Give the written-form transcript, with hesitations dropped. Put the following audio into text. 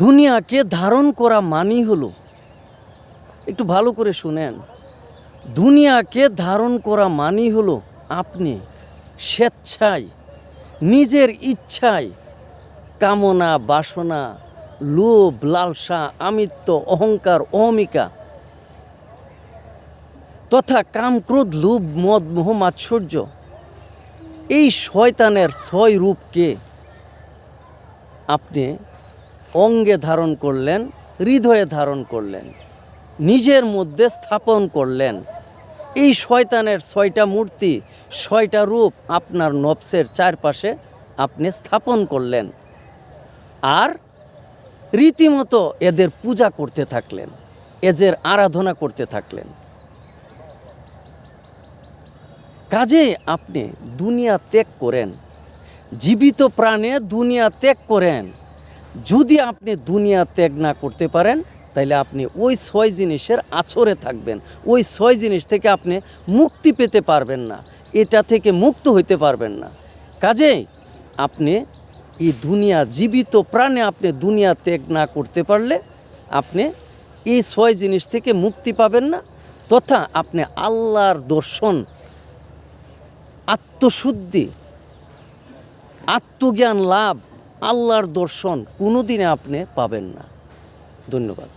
দুনিয়াকে ধারণ করা মানেই হলো, একটু ভালো করে শুনেন, দুনিয়াকে ধারণ করা মানেই হলো আপনি স্বেচ্ছায় নিজের ইচ্ছায় কামনা বাসনা লোভ লালসা আমিত্ব অহংকার অহমিকা তথা কাম ক্রোধ লোভ মদ মোহ মাৎসর্য এই শয়তানের ৬ রূপকে আপনি অঙ্গে ধারণ করলেন, হৃদয়ে ধারণ করলেন, নিজের মধ্যে স্থাপন করলেন। এই শয়তানের ৬টা মূর্তি ৬টা রূপ আপনার নফসের চারপাশে আপনি স্থাপন করলেন আর রীতিমতো এদের পূজা করতে থাকলেন, এদের আরাধনা করতে থাকলেন। কাজে আপনি দুনিয়া ত্যাগ করেন, জীবিত প্রাণে দুনিয়া ত্যাগ করেন। যদি আপনি দুনিয়া ত্যাগ না করতে পারেন তাহলে আপনি ওই ৬ জিনিসের আছরে থাকবেন, ওই ৬ জিনিস থেকে আপনি মুক্তি পেতে পারবেন না, এটা থেকে মুক্ত হইতে পারবেন না। কাজেই আপনি এই দুনিয়া জীবিত প্রাণে আপনি দুনিয়া ত্যাগ না করতে পারলে আপনি এই ৬ জিনিস থেকে মুক্তি পাবেন না, তথা আপনি আল্লাহর দর্শন, আত্মশুদ্ধি, আত্মজ্ঞান লাভ, আল্লাহর দর্শন কোনোদিনে আপনি পাবেন না। ধন্যবাদ।